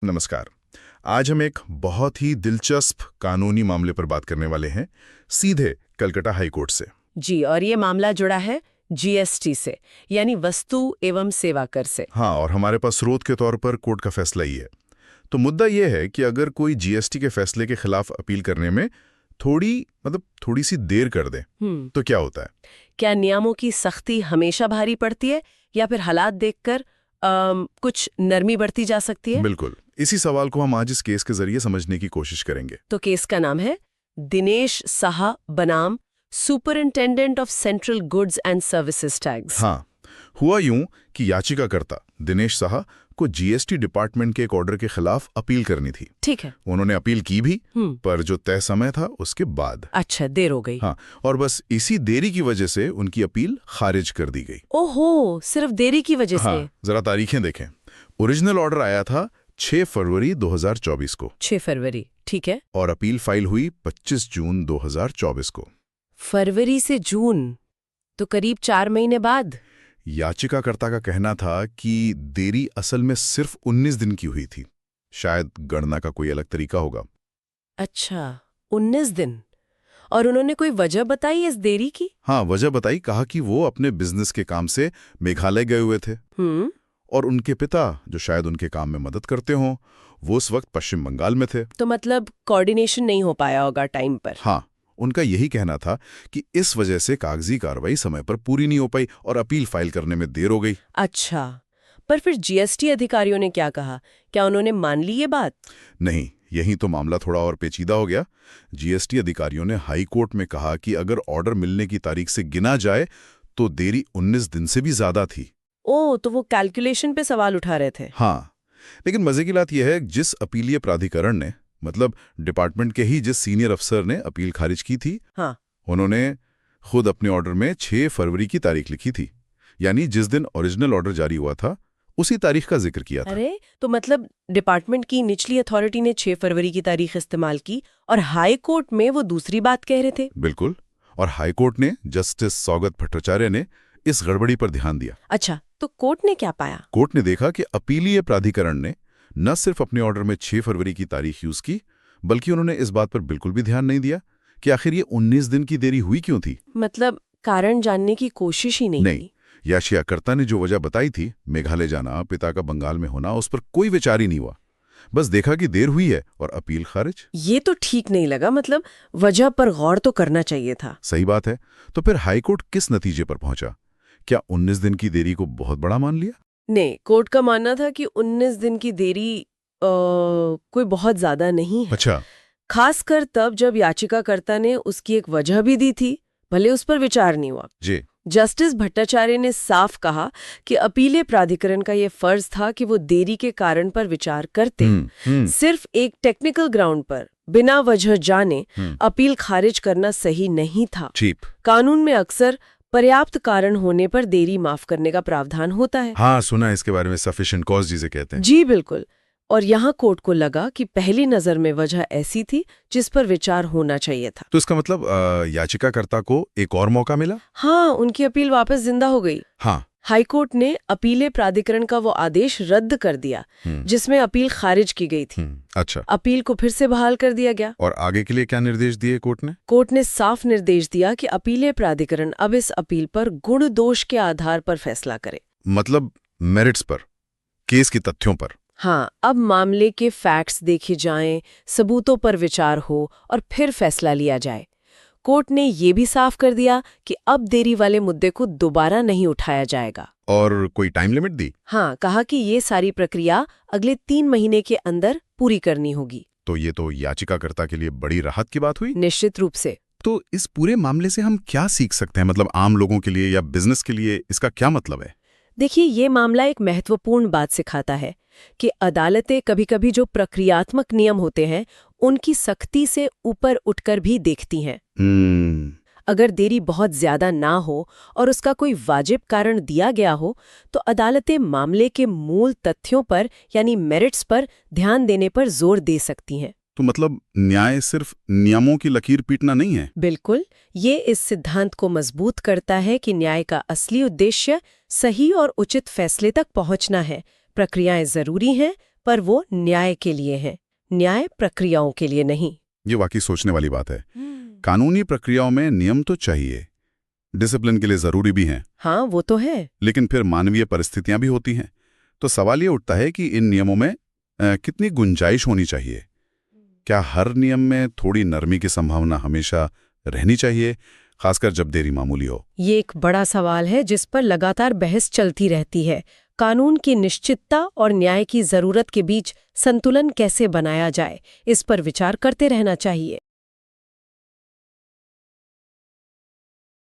नमस्कार। आज हम एक बहुत ही दिलचस्प कानूनी मामले पर बात करने वाले हैं, सीधे कलकत्ता हाई कोर्ट से। जी, और ये मामला जुड़ा है जीएसटी से, यानी वस्तु एवं सेवा कर से। हाँ, और हमारे पास स्रोत के तौर पर कोर्ट का फैसला ही है। तो मुद्दा यह है कि अगर कोई जीएसटी के फैसले के खिलाफ अपील करने में थोड़ी सी देर कर दे तो क्या होता है? क्या नियमों की सख्ती हमेशा भारी पड़ती है या फिर हालात देखकर कुछ नरमी बरती जा सकती है? बिल्कुल, इसी सवाल को हम आज इस केस के जरिए समझने की कोशिश करेंगे। तो केस का नाम है दिनेश साहा बनाम superintendent of central goods and services tax. हाँ, हुआ यूं कि याचिकाकर्ता दिनेश साहा को जीएसटी डिपार्टमेंट के एक ऑर्डर के खिलाफ अपील करनी थी। ठीक है। उन्होंने अपील की भी, पर जो तय समय था उसके बाद। अच्छा, देर हो गई। हाँ, और बस इसी देरी की वजह से उनकी अपील खारिज कर दी गई। ओहो, सिर्फ देरी की वजह से? हाँ, जरा तारीखें देखें। ओरिजिनल ऑर्डर आया था 6 फरवरी 2024 को। 6 फरवरी, ठीक है। और अपील फाइल हुई 25 जून 2024 को। फरवरी से जून, तो करीब 4 महीने बाद। याचिकाकर्ता का कहना था कि देरी असल में सिर्फ 19 दिन की हुई थी। शायद गणना का कोई अलग तरीका होगा। अच्छा, 19 दिन। और उन्होंने कोई वजह बताई इस देरी की? हाँ, वजह बताई। कहा कि वो अपने बिजनेस के काम से मेघालय गए हुए थे और उनके पिता, जो शायद उनके काम में मदद करते हों, वो उस वक्त पश्चिम बंगाल में थे। तो मतलब कोऑर्डिनेशन नहीं हो पाया होगा टाइम पर। हाँ, उनका यही कहना था कि इस वजह से कागजी कार्रवाई समय पर पूरी नहीं हो पाई और अपील फाइल करने में देर हो गई। अच्छा, पर फिर जीएसटी अधिकारियों ने क्या कहा? क्या उन्होंने मान ली ये बात? नहीं, यही तो मामला थोड़ा और पेचीदा हो गया। जीएसटी अधिकारियों ने हाई कोर्ट में कहा कि अगर ऑर्डर मिलने की तारीख से गिना जाए तो देरी 19 दिन से भी ज्यादा थी। ओह, तो वो कैलकुलेशन पे सवाल उठा रहे थे। हाँ, लेकिन मजे की बात यह है, जिस अपीलीय प्राधिकरण ने, मतलब डिपार्टमेंट के ही जिस सीनियर अफसर ने अपील खारिज की थी, हाँ, उन्होंने खुद अपने ऑर्डर में 6 फरवरी की तारीख लिखी थी। यानी जिस दिन ओरिजिनल ऑर्डर जारी हुआ था उसी तारीख का जिक्र किया था। अरे, तो मतलब डिपार्टमेंट की निचली अथॉरिटी ने 6 फरवरी की तारीख इस्तेमाल की और हाई कोर्ट में वो दूसरी बात कह रहे थे। बिल्कुल, और हाई कोर्ट ने जस्टिस सौगत भट्टाचार्य ने इस गड़बड़ी पर ध्यान दिया। अच्छा, तो कोर्ट ने क्या पाया? कोर्ट ने देखा कि अपीलीय प्राधिकरण ने न सिर्फ अपने ऑर्डर में 6 फरवरी की तारीख यूज की, बल्कि उन्होंने इस बात पर बिल्कुल भी ध्यान नहीं दिया कि आखिर ये 19 दिन की देरी हुई क्यों थी। मतलब कारण जानने की कोशिश ही नहीं की। याचिकाकर्ता ने जो वजह बताई थी, मेघालय जाना, पिता का बंगाल में होना, उस पर कोई विचार ही नहीं हुआ। बस देखा कि देर हुई है और अपील खारिज। ये तो ठीक नहीं लगा। मतलब वजह पर गौर तो करना चाहिए था। सही बात है। तो फिर हाईकोर्ट किस नतीजे पर पहुंचा? क्या 19 दिन की देरी को बहुत बड़ा मान लिया? नहीं, कोर्ट का मानना था कि 19 दिन की देरी कोई बहुत ज्यादा नहीं है। अच्छा। खासकर तब जब याचिकाकर्ता ने उसकी एक वजह भी दी थी, भले उस पर विचार नहीं हुआ। जी। जस्टिस भट्टाचार्य ने साफ कहा कि अपीलीय प्राधिकरण का यह फर्ज था कि वो देरी के कारण पर विचार करते। सिर्फ एक टेक्निकल ग्राउंड पर बिना वजह जाने अपील खारिज करना सही नहीं था। कानून में अक्सर पर्याप्त कारण होने पर देरी माफ करने का प्रावधान होता है। हाँ, सुना इसके बारे में, सफिशिएंट कॉज जिसे कहते हैं। जी बिल्कुल। और यहाँ कोर्ट को लगा कि पहली नजर में वजह ऐसी थी जिस पर विचार होना चाहिए था। तो इसका मतलब याचिकाकर्ता को एक और मौका मिला? हाँ, उनकी अपील वापस जिंदा हो गई। हाँ। हाईकोर्ट ने अपीलीय प्राधिकरण का वो आदेश रद्द कर दिया जिसमें अपील खारिज की गई थी। अच्छा। अपील को फिर से बहाल कर दिया गया। और आगे के लिए क्या निर्देश दिए कोर्ट ने? कोर्ट ने साफ निर्देश दिया कि अपीलीय प्राधिकरण अब इस अपील पर गुण दोष के आधार पर फैसला करे। मतलब मेरिट्स पर, केस के तथ्यों पर। हाँ, अब मामले के फैक्ट्स देखे जाएं, सबूतों पर विचार हो और फिर फैसला लिया जाए। कोर्ट ने ये भी साफ कर दिया कि अब देरी वाले मुद्दे को दोबारा नहीं उठाया जाएगा। और कोई टाइम लिमिट दी? हाँ, कहा कि ये सारी प्रक्रिया अगले 3 महीने के अंदर पूरी करनी होगी। तो ये तो याचिकाकर्ता के लिए बड़ी राहत की बात हुई। निश्चित रूप से। तो इस पूरे मामले से हम क्या सीख सकते हैं? मतलब आम लोगों के लिए या बिजनेस के लिए इसका क्या मतलब है? देखिए, ये मामला एक महत्वपूर्ण बात सिखाता है कि अदालतें कभी-कभी जो प्रक्रियात्मक नियम होते हैं उनकी सख्ती से ऊपर उठकर भी देखती हैं। अगर देरी बहुत ज्यादा ना हो और उसका कोई वाजिब कारण दिया गया हो तो अदालतें मामले के मूल तथ्यों पर यानी मेरिट्स पर ध्यान देने पर जोर दे सकती हैं। तो मतलब न्याय सिर्फ नियमों की लकीर पीटना नहीं है? बिल्कुल, ये इस सिद्धांत को मजबूत करता है कि न्याय का असली उद्देश्य सही और उचित फैसले तक पहुंचना है। प्रक्रियाएं जरूरी हैं, पर वो न्याय के लिए हैं, न्याय प्रक्रियाओं के लिए नहीं। ये वाकई सोचने वाली बात है। कानूनी प्रक्रियाओं में नियम तो चाहिए, डिसिप्लिन के लिए जरूरी भी हैं। हाँ, वो तो है। लेकिन फिर मानवीय परिस्थितियां भी होती हैं। तो सवाल ये उठता है कि इन नियमों में कितनी गुंजाइश होनी चाहिए। क्या हर नियम में थोड़ी नरमी की संभावना हमेशा रहनी चाहिए, खासकर जब देरी मामूली हो? ये एक बड़ा सवाल है जिस पर लगातार बहस चलती रहती है। कानून की निश्चितता और न्याय की जरूरत के बीच संतुलन कैसे बनाया जाए, इस पर विचार करते रहना चाहिए।